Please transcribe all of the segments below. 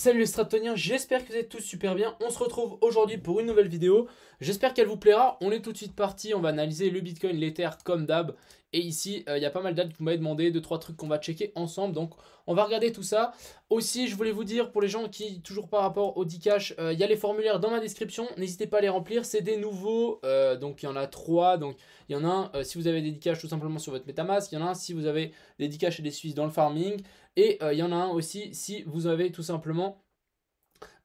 Salut les Stratoniens, j'espère que vous êtes tous super bien. On se retrouve aujourd'hui pour une nouvelle vidéo. J'espère qu'elle vous plaira. On est tout de suite parti, on va analyser le Bitcoin, l'Ether comme d'hab. Et ici, il y a pas mal d'aides que vous m'avez demandé, 2-3 trucs qu'on va checker ensemble. Donc, on va regarder tout ça. Aussi, je voulais vous dire, pour les gens qui, toujours par rapport au Dcash, il y a les formulaires dans ma description. N'hésitez pas à les remplir, c'est des nouveaux. Donc, il y en a 3. Donc, il y en a un si vous avez des Dcash tout simplement sur votre Metamask. Il y en a un si vous avez des Dcash et des Suisses dans le farming. Et il y en a un aussi si vous avez tout simplement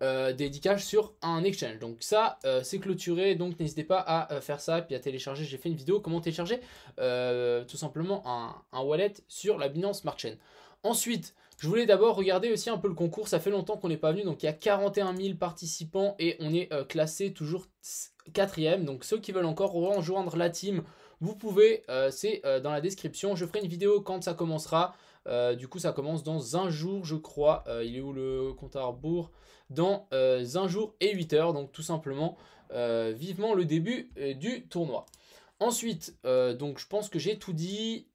des Dcash sur un exchange. Donc ça, c'est clôturé. Donc n'hésitez pas à faire ça et puis à télécharger. J'ai fait une vidéo comment télécharger tout simplement un wallet sur la Binance Smart Chain. Ensuite, je voulais d'abord regarder aussi un peu le concours. Ça fait longtemps qu'on n'est pas venu. Donc il y a 41 000 participants et on est classé toujours 4e. Donc ceux qui veulent encore rejoindre la team, vous pouvez. C'est dans la description. Je ferai une vidéo quand ça commencera. Du coup, ça commence dans un jour, je crois. Il est où le compte à rebours? Dans un jour et 8 heures. Donc, tout simplement, vivement le début du tournoi. Ensuite, donc je pense que j'ai tout dit.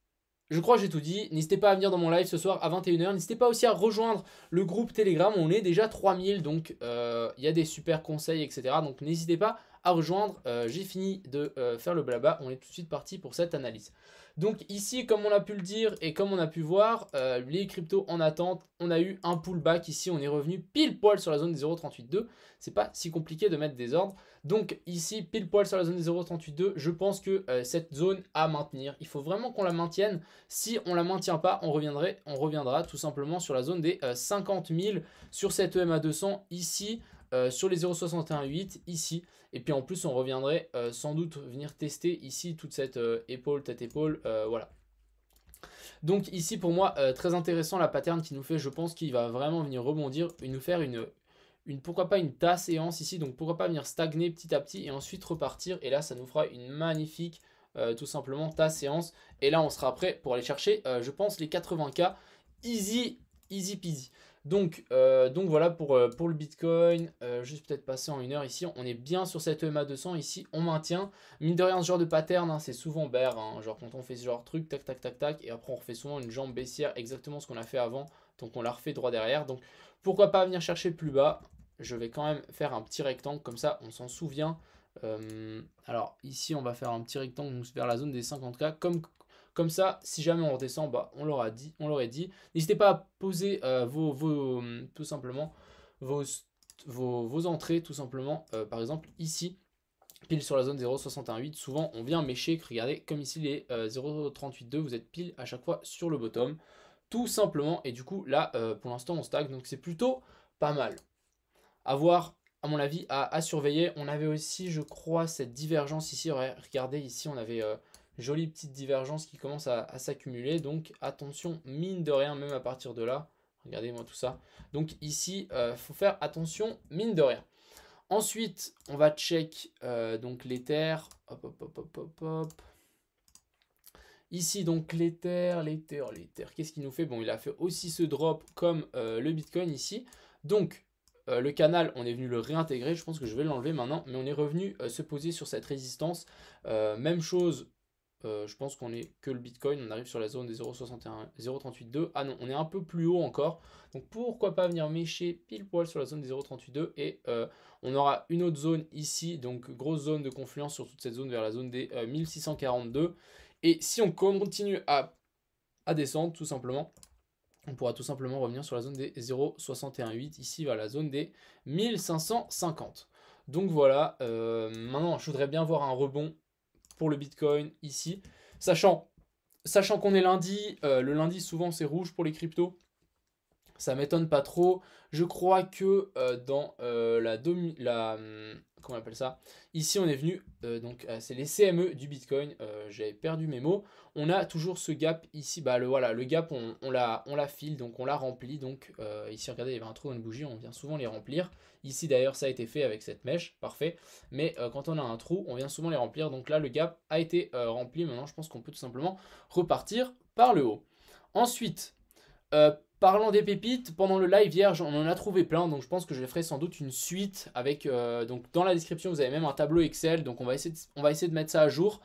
Je crois que j'ai tout dit. N'hésitez pas à venir dans mon live ce soir à 21 h. N'hésitez pas aussi à rejoindre le groupe Telegram. On est déjà 3000. Donc, il y a des super conseils, etc. Donc, n'hésitez pas à rejoindre. J'ai fini de faire le blabla. On est tout de suite parti pour cette analyse. Donc ici, comme on a pu le dire et comme on a pu voir, les cryptos en attente, on a eu un pullback. Ici, on est revenu pile poil sur la zone des 0,382. C'est pas si compliqué de mettre des ordres. Donc ici, pile poil sur la zone des 0,382, je pense que cette zone à maintenir. Il faut vraiment qu'on la maintienne. Si on la maintient pas, on reviendra tout simplement sur la zone des 50 000 sur cette EMA 200 ici. Sur les 0,618 ici, et puis en plus on reviendrait sans doute venir tester ici toute cette épaule, tête-épaule, voilà. Donc ici pour moi très intéressant la pattern qui nous fait, je pense qu'il va vraiment venir rebondir et nous faire pourquoi pas une tasse séance ici, donc pourquoi pas venir stagner petit à petit et ensuite repartir, et là ça nous fera une magnifique tout simplement tasse séance, et là on sera prêt pour aller chercher je pense les 80K easy peasy. Donc voilà pour le Bitcoin. Juste peut-être passer en 1 heure ici. On est bien sur cette EMA 200 ici. On maintient. Mine de rien, ce genre de pattern, hein, c'est souvent bear. Hein, genre quand on fait ce genre de truc, tac, tac, tac, tac. Et après, on refait souvent une jambe baissière, exactement ce qu'on a fait avant. Donc on la refait droit derrière. Donc pourquoi pas venir chercher plus bas. Je vais quand même faire un petit rectangle. Comme ça, on s'en souvient. Alors ici, on va faire un petit rectangle vers la zone des 50K. Comme ça, si jamais on redescend, bah, on l'aurait dit. N'hésitez pas à poser tout simplement vos entrées, tout simplement. Par exemple, ici, pile sur la zone 0,618. Souvent, on vient mécher. Regardez, comme ici, les 0,382, vous êtes pile à chaque fois sur le bottom. Tout simplement. Et du coup, là, pour l'instant, on stagne. Donc, c'est plutôt pas mal. À voir, à mon avis, à surveiller. On avait aussi, je crois, cette divergence ici. Regardez, ici, on avait jolie petite divergence qui commence à s'accumuler. Donc attention, mine de rien, même à partir de là. Regardez-moi tout ça. Donc ici, faut faire attention, mine de rien. Ensuite, on va check donc l'Ether. Hop, hop, hop, hop, hop, hop. Ici, donc l'Ether. Qu'est-ce qu'il nous fait? Bon, il a fait aussi ce drop comme le Bitcoin ici. Donc, le canal, on est venu le réintégrer. Je pense que je vais l'enlever maintenant. Mais on est revenu se poser sur cette résistance. Même chose. Je pense qu'on est que le Bitcoin, on arrive sur la zone des 0,61, 0,382. Ah non, on est un peu plus haut encore. Donc pourquoi pas venir mécher pile poil sur la zone des 0,382. Et on aura une autre zone ici, donc grosse zone de confluence sur toute cette zone vers la zone des 1642. Et si on continue à descendre tout simplement, on pourra tout simplement revenir sur la zone des 0,618, ici vers la zone des 1550. Donc voilà, maintenant je voudrais bien voir un rebond pour le Bitcoin ici, sachant qu'on est lundi, le lundi souvent c'est rouge pour les cryptos, ça m'étonne pas trop. Je crois que dans comment on appelle ça? Ici on est venu, donc c'est les CME du Bitcoin, j'avais perdu mes mots. On a toujours ce gap ici, bah voilà, le gap on la file, donc on la remplit. Donc ici regardez, il y avait un trou dans une bougie, on vient souvent les remplir. Ici d'ailleurs ça a été fait avec cette mèche, parfait. Mais quand on a un trou, on vient souvent les remplir. Donc là le gap a été rempli, maintenant je pense qu'on peut tout simplement repartir par le haut. Ensuite, parlant des pépites, pendant le live hier, on en a trouvé plein, donc je pense que je ferai sans doute une suite avec, donc dans la description vous avez même un tableau Excel, donc on va essayer de mettre ça à jour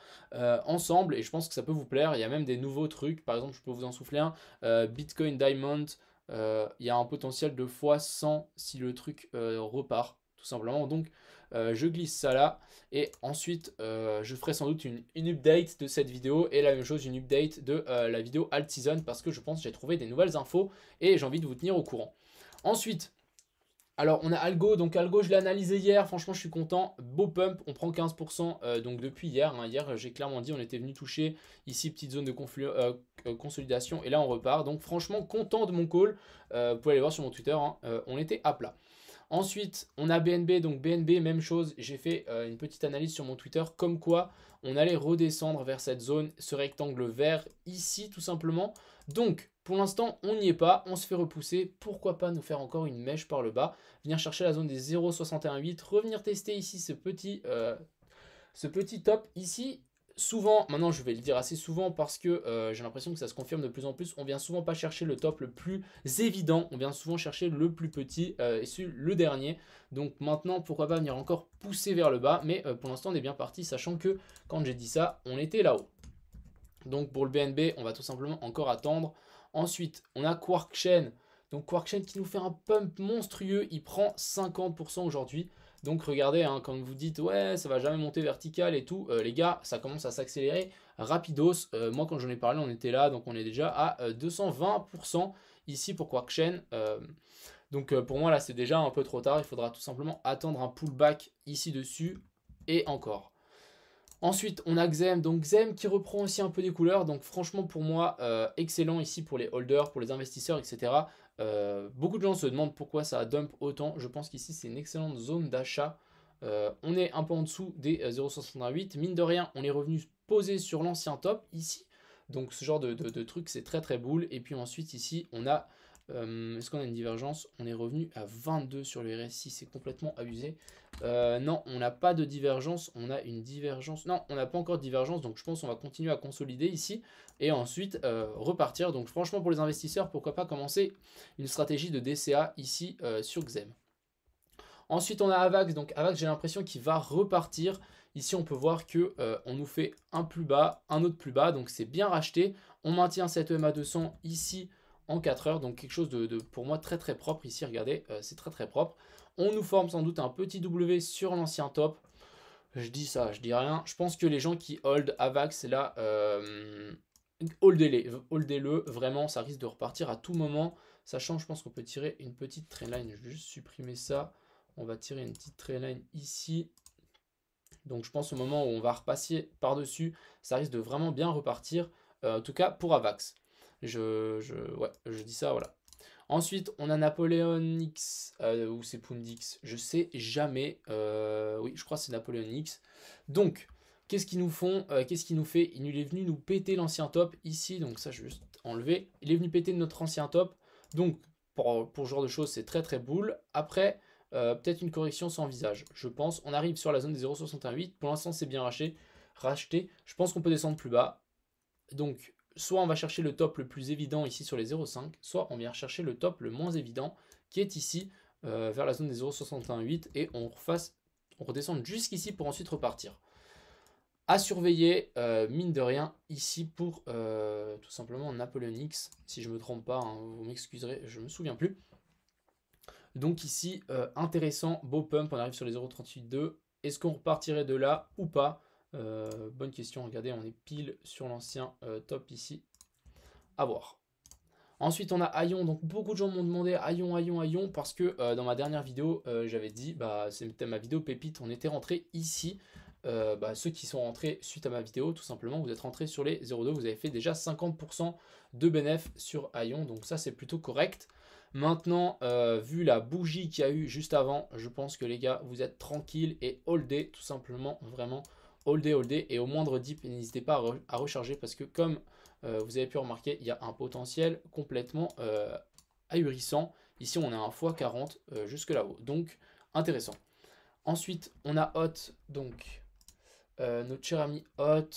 ensemble, et je pense que ça peut vous plaire. Il y a même des nouveaux trucs, par exemple je peux vous en souffler un, Bitcoin Diamond, il y a un potentiel de x100 si le truc repart, tout simplement. Donc je glisse ça là, et ensuite je ferai sans doute une update de cette vidéo, et la même chose, une update de la vidéo Alt Season, parce que je pense que j'ai trouvé des nouvelles infos, et j'ai envie de vous tenir au courant. Ensuite, alors on a Algo, donc Algo je l'ai analysé hier, franchement je suis content, beau pump, on prend 15% donc depuis hier, hein. Hier j'ai clairement dit on était venu toucher ici petite zone de consolidation, et là on repart, donc franchement content de mon call, vous pouvez aller voir sur mon Twitter, hein, on était à plat. Ensuite, on a BNB, donc BNB, même chose, j'ai fait une petite analyse sur mon Twitter, comme quoi on allait redescendre vers cette zone, ce rectangle vert ici tout simplement. Donc, pour l'instant, on n'y est pas, on se fait repousser, pourquoi pas nous faire encore une mèche par le bas, venir chercher la zone des 0,618, revenir tester ici ce petit top ici. Souvent, maintenant je vais le dire assez souvent parce que j'ai l'impression que ça se confirme de plus en plus, on vient souvent pas chercher le top le plus évident, on vient souvent chercher le plus petit et le dernier. Donc maintenant pourquoi pas venir encore pousser vers le bas, mais pour l'instant on est bien parti, sachant que quand j'ai dit ça, on était là-haut. Donc pour le BNB, on va tout simplement encore attendre. Ensuite, on a Quark Chain. Donc Quark Chain qui nous fait un pump monstrueux, il prend 50% aujourd'hui. Donc regardez, hein, quand vous dites ouais ça va jamais monter vertical et tout, les gars ça commence à s'accélérer rapidos. Moi quand j'en ai parlé on était là, donc on est déjà à 220% ici pour Quark Chain. Donc pour moi là c'est déjà un peu trop tard, il faudra tout simplement attendre un pullback ici dessus et encore. Ensuite, on a Xem, donc Xem qui reprend aussi un peu des couleurs, donc franchement pour moi, excellent ici pour les holders, pour les investisseurs, etc. Beaucoup de gens se demandent pourquoi ça dump autant, je pense qu'ici c'est une excellente zone d'achat. On est un peu en dessous des 0,68, mine de rien, on est revenu poser sur l'ancien top ici, donc ce genre de truc c'est très très boule. Et puis ensuite ici on a, est-ce qu'on a une divergence? On est revenu à 22 sur le RSI, c'est complètement abusé. Non, on n'a pas de divergence, on a une divergence. Non, on n'a pas encore de divergence, donc je pense qu'on va continuer à consolider ici et ensuite repartir. Donc franchement pour les investisseurs, pourquoi pas commencer une stratégie de DCA ici sur Xem. Ensuite on a Avax, donc Avax j'ai l'impression qu'il va repartir. Ici on peut voir que on nous fait un plus bas, un autre plus bas, donc c'est bien racheté. On maintient cette EMA 200 ici en 4 heures, donc quelque chose de pour moi très très propre ici, regardez, c'est très très propre. On nous forme sans doute un petit W sur l'ancien top. Je dis ça, je dis rien. Je pense que les gens qui hold Avax là, holdez-le, vraiment, ça risque de repartir à tout moment. Sachant, je pense qu'on peut tirer une petite trendline. Je vais juste supprimer ça. On va tirer une petite trendline ici. Donc je pense au moment où on va repasser par-dessus, ça risque de vraiment bien repartir. En tout cas pour Avax. Ouais, je dis ça, voilà. Ensuite, on a Napoléon X, ou c'est Pundix, je sais jamais. Oui, je crois que c'est Napoléon X. Donc, qu'est-ce qu'ils nous font? Qu'est-ce qu'il nous fait? Il est venu nous péter l'ancien top ici, donc ça, je vais juste enlever. Il est venu péter notre ancien top. Donc, pour ce genre de choses, c'est très très boule. Après, peut-être une correction sans visage, je pense. On arrive sur la zone des 0,68. Pour l'instant, c'est bien racheté. Je pense qu'on peut descendre plus bas. Donc, soit on va chercher le top le plus évident ici sur les 0,5, soit on vient chercher le top le moins évident qui est ici vers la zone des 0,68 et on redescend jusqu'ici pour ensuite repartir. À surveiller, mine de rien, ici pour tout simplement Napoléon X, si je ne me trompe pas, hein, vous m'excuserez, je ne me souviens plus. Donc ici, intéressant, beau pump, on arrive sur les 0,38,2. Est-ce qu'on repartirait de là ou pas? Bonne question, regardez, on est pile sur l'ancien top ici. À voir. Ensuite, on a Aion. Donc, beaucoup de gens m'ont demandé Aion, parce que dans ma dernière vidéo, j'avais dit, c'était ma vidéo pépite, on était rentré ici. Ceux qui sont rentrés suite à ma vidéo, tout simplement, vous êtes rentrés sur les 0,2, vous avez fait déjà 50% de bénéf sur Aion, donc ça c'est plutôt correct. Maintenant, vu la bougie qu'il y a eu juste avant, je pense que les gars, vous êtes tranquilles et holdez tout simplement, vraiment holdez, et au moindre dip, n'hésitez pas à recharger parce que comme vous avez pu remarquer, il y a un potentiel complètement ahurissant. Ici, on a un x40 jusque là-haut, donc intéressant. Ensuite, on a Hot, donc notre cher ami Hot,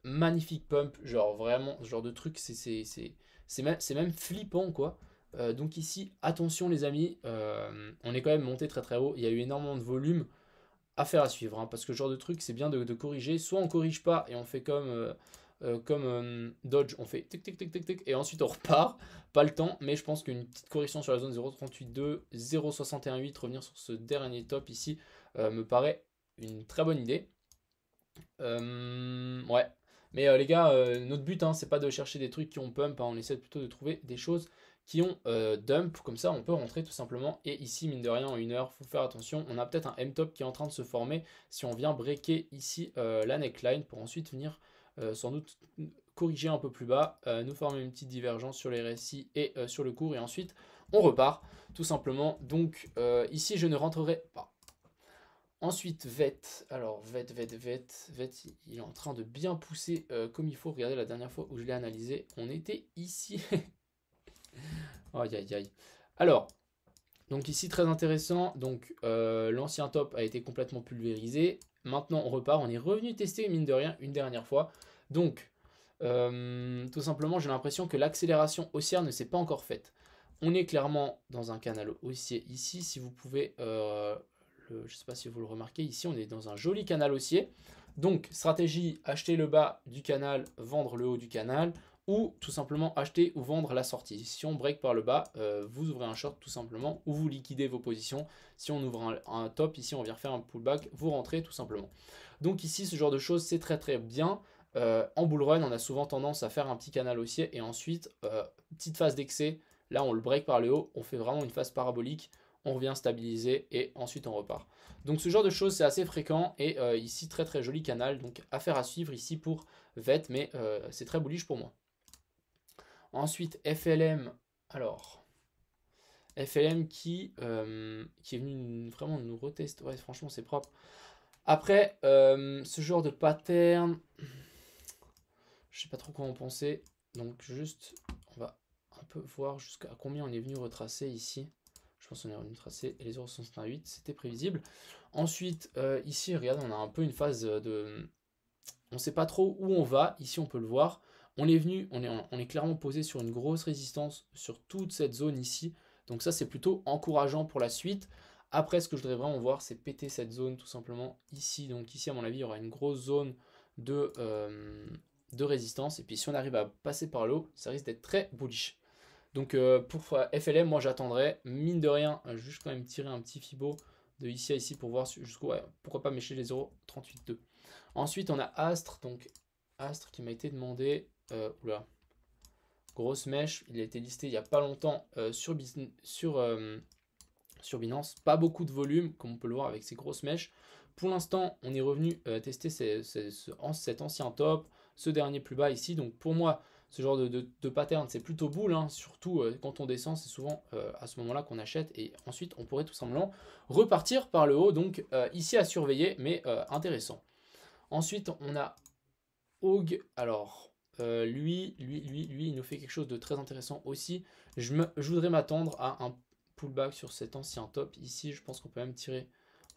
magnifique pump, genre vraiment, ce genre de truc, c'est même flippant quoi. Donc ici, attention les amis, on est quand même monté très très haut, il y a eu énormément de volume. Affaire à suivre, hein, parce que ce genre de truc, c'est bien de corriger. Soit on corrige pas et on fait comme Dodge, on fait tic tic tic tic tic et ensuite on repart. Pas le temps, mais je pense qu'une petite correction sur la zone 0.38.2, 0.61.8, revenir sur ce dernier top ici, me paraît une très bonne idée. Ouais, mais les gars, notre but, hein, c'est pas de chercher des trucs qui ont pump, hein, on essaie plutôt de trouver des choses qui ont dump, comme ça on peut rentrer tout simplement. Et ici, mine de rien, en 1 heure, faut faire attention, on a peut-être un M-top qui est en train de se former. Si on vient breaker ici la neckline pour ensuite venir sans doute corriger un peu plus bas, nous former une petite divergence sur les récits et sur le cours, et ensuite on repart tout simplement. Donc ici je ne rentrerai pas. Ensuite, VET. Alors, VET, il est en train de bien pousser comme il faut. Regardez, la dernière fois où je l'ai analysé, on était ici. Aïe, aïe, aïe. Alors, donc ici, très intéressant. Donc, l'ancien top a été complètement pulvérisé. Maintenant, on repart. On est revenu tester, mine de rien, une dernière fois. Donc, tout simplement, j'ai l'impression que l'accélération haussière ne s'est pas encore faite. On est clairement dans un canal haussier ici. Si vous pouvez... je ne sais pas si vous le remarquez, ici on est dans un joli canal haussier. Donc stratégie, acheter le bas du canal, vendre le haut du canal, ou tout simplement acheter ou vendre la sortie. Si on break par le bas, vous ouvrez un short tout simplement, ou vous liquidez vos positions. Si on ouvre un top, ici on vient faire un pullback, vous rentrez tout simplement. Donc ici ce genre de choses c'est très très bien. En bull run on a souvent tendance à faire un petit canal haussier et ensuite petite phase d'excès. Là on le break par le haut, on fait vraiment une phase parabolique. On revient stabiliser et ensuite on repart. Donc ce genre de choses c'est assez fréquent et ici très très joli canal, donc affaire à suivre ici pour VET, mais c'est très bullish pour moi. Ensuite FLM, alors FLM qui est venu vraiment nous retester, ouais franchement c'est propre. Après ce genre de pattern, je sais pas trop quoi en penser, donc juste on va un peu voir jusqu'à combien on est venu retracer ici. Je pense qu'on est revenu tracer et les 0,68, c'était prévisible. Ensuite, ici, regarde, on a un peu une phase de... On ne sait pas trop où on va. Ici, on peut le voir. On est venu, on est clairement posé sur une grosse résistance sur toute cette zone ici. Donc ça, c'est plutôt encourageant pour la suite. Après, ce que je voudrais vraiment voir, c'est péter cette zone tout simplement ici. Donc ici, à mon avis, il y aura une grosse zone de résistance. Et puis, si on arrive à passer par l'eau, ça risque d'être très bullish. Donc pour FLM, moi j'attendrai, mine de rien, juste quand même tirer un petit fibo de ici à ici pour voir jusqu'où, ouais, pourquoi pas mêcher les 0,38,2. Ensuite on a Astre, donc Astre qui m'a été demandé, oula, grosse mèche, il a été listé il n'y a pas longtemps sur Binance, pas beaucoup de volume comme on peut le voir avec ces grosses mèches. Pour l'instant on est revenu tester cet ancien top, ce dernier plus bas ici, donc pour moi ce genre de pattern c'est plutôt bull, hein, surtout quand on descend, c'est souvent à ce moment là qu'on achète et ensuite on pourrait tout simplement repartir par le haut, donc ici à surveiller mais intéressant. Ensuite on a Hog, alors lui il nous fait quelque chose de très intéressant aussi. Je voudrais m'attendre à un pullback sur cet ancien top ici, je pense qu'on peut même tirer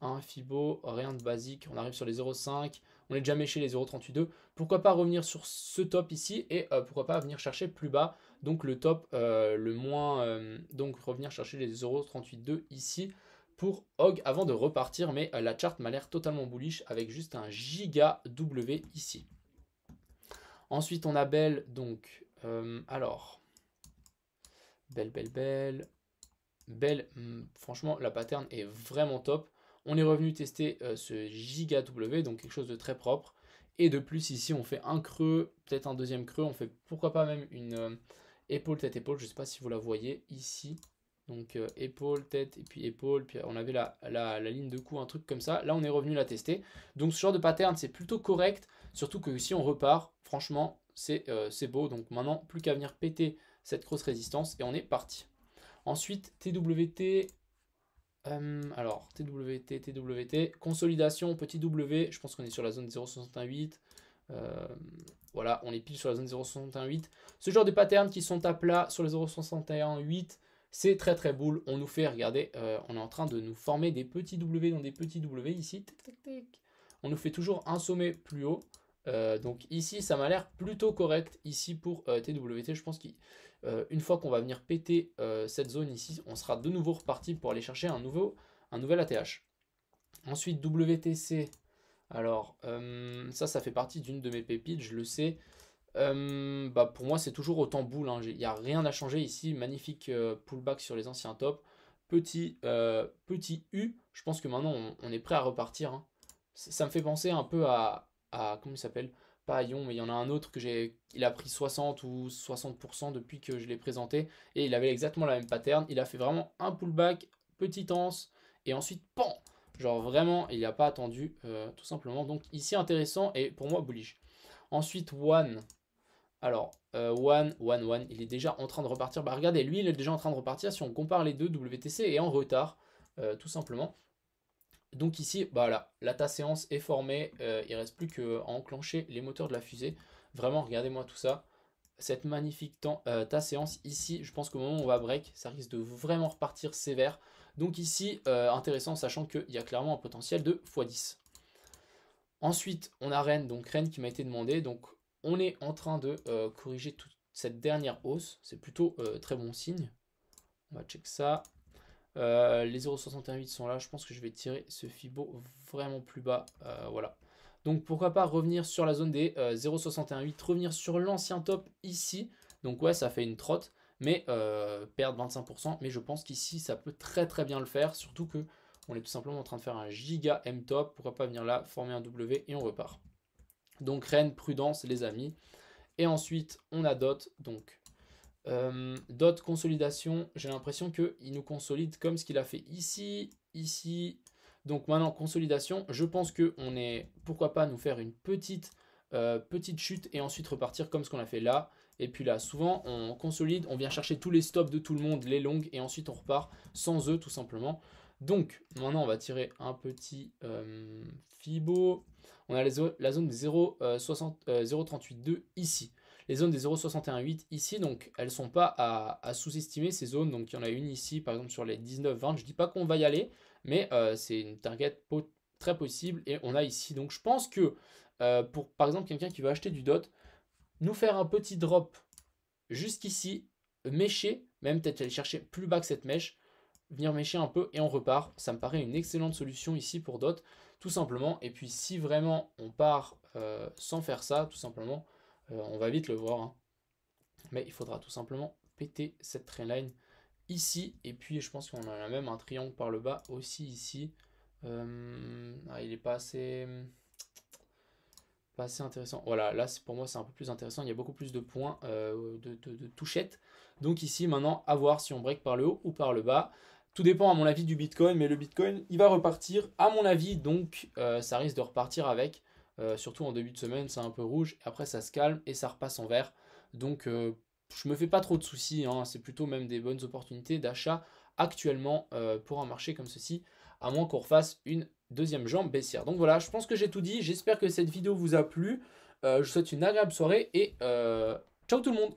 un Fibo, rien de basique, on arrive sur les 0,5, on est déjà méché les 0,38,2, pourquoi pas revenir sur ce top ici et pourquoi pas venir chercher plus bas, donc le top le moins, donc revenir chercher les 0,38,2 ici pour Hog avant de repartir, mais la chart m'a l'air totalement bullish avec juste un giga W ici. Ensuite on a Belle, donc alors Belle, franchement la pattern est vraiment top. On est revenu tester ce giga W, donc quelque chose de très propre. Et de plus ici on fait un creux, peut-être un deuxième creux, on fait pourquoi pas même une épaule, tête, épaule, je ne sais pas si vous la voyez ici. Donc épaule, tête et puis épaule, puis on avait la ligne de cou, un truc comme ça. Là on est revenu la tester. Donc ce genre de pattern c'est plutôt correct, surtout que si on repart, franchement c'est beau. Donc maintenant plus qu'à venir péter cette grosse résistance et on est parti. Ensuite TWT, alors TWT, consolidation, petit W, je pense qu'on est sur la zone 0,68. Voilà, on est pile sur la zone 0,618. Ce genre de patterns qui sont à plat sur les 0,618, c'est très très bull. On nous fait, regardez, on est en train de nous former des petits W dans des petits W ici. Tic, tic, tic. On nous fait toujours un sommet plus haut. Donc ici, ça m'a l'air plutôt correct ici pour TWT. Je pense qu'une fois qu'on va venir péter cette zone ici, on sera de nouveau reparti pour aller chercher un nouvel ATH. Ensuite, WTC. Alors, ça fait partie d'une de mes pépites, je le sais. Bah pour moi c'est toujours autant boule, hein. Il n'y a rien à changer ici. Magnifique pullback sur les anciens tops. Petit U, je pense que maintenant on est prêt à repartir, hein. Ça me fait penser un peu comment il s'appelle? Pas à Ion, mais il y en a un autre il a pris 60 ou 60% depuis que je l'ai présenté. Et il avait exactement la même pattern. Il a fait vraiment un pullback, petit anse, et ensuite, pan! Genre vraiment, il n'a pas attendu, tout simplement. Donc ici intéressant et pour moi bullish. Ensuite, One. Alors, One, il est déjà en train de repartir. Bah regardez, lui, il est déjà en train de repartir. Si on compare les deux, WTC est en retard, tout simplement. Donc ici, bah voilà, ta séance est formée. Il ne reste plus qu'à enclencher les moteurs de la fusée. Vraiment, regardez-moi tout ça. Cette magnifique ta séance ici, je pense qu'au moment où on va break, ça risque de vraiment repartir sévère. Donc ici, intéressant, sachant qu'il y a clairement un potentiel de x10. Ensuite, on a Rennes, donc Rennes qui m'a été demandé. Donc on est en train de corriger toute cette dernière hausse. C'est plutôt très bon signe. On va check ça. Les 0,68 sont là. Je pense que je vais tirer ce Fibo vraiment plus bas. Voilà. Donc pourquoi pas revenir sur la zone des 0,68, revenir sur l'ancien top ici. Donc ouais, ça fait une trotte, mais perdre 25%. Mais je pense qu'ici, ça peut très très bien le faire. Surtout que on est tout simplement en train de faire un giga M top. Pourquoi pas venir là, former un W et on repart. Donc Rennes, prudence les amis. Et ensuite, on a DOT. Donc DOT consolidation, j'ai l'impression qu'il nous consolide comme ce qu'il a fait ici, ici. Donc maintenant, consolidation, je pense qu'on est, pourquoi pas nous faire une petite chute et ensuite repartir comme ce qu'on a fait là. Et puis là, souvent, on consolide, on vient chercher tous les stops de tout le monde, les longues, et ensuite on repart sans eux tout simplement. Donc maintenant, on va tirer un petit Fibo. On a la zone des 0,38,2 ici. Les zones des 0,61,8 ici, donc elles ne sont pas à sous-estimer ces zones. Donc il y en a une ici, par exemple sur les 19,20. Je ne dis pas qu'on va y aller, mais c'est une target très possible. Et on a ici, donc je pense que pour par exemple quelqu'un qui veut acheter du DOT, nous faire un petit drop jusqu'ici, mêcher, même peut-être aller chercher plus bas que cette mèche, venir mêcher un peu et on repart. Ça me paraît une excellente solution ici pour DOT, tout simplement. Et puis si vraiment on part sans faire ça, tout simplement, on va vite le voir, hein. Mais il faudra tout simplement péter cette trendline ici. Et puis je pense qu'on a même un triangle par le bas aussi ici. Il n'est pas assez intéressant. Voilà, là pour moi c'est un peu plus intéressant. Il y a beaucoup plus de points de touchettes. Donc ici maintenant à voir si on break par le haut ou par le bas. Tout dépend à mon avis du Bitcoin, mais le Bitcoin il va repartir à mon avis, donc ça risque de repartir avec. Surtout en début de semaine c'est un peu rouge, après ça se calme et ça repasse en vert. Donc je me fais pas trop de soucis, hein. C'est plutôt même des bonnes opportunités d'achat actuellement pour un marché comme ceci, à moins qu'on refasse une deuxième jambe baissière. Donc voilà, je pense que j'ai tout dit. J'espère que cette vidéo vous a plu. Je vous souhaite une agréable soirée et ciao tout le monde.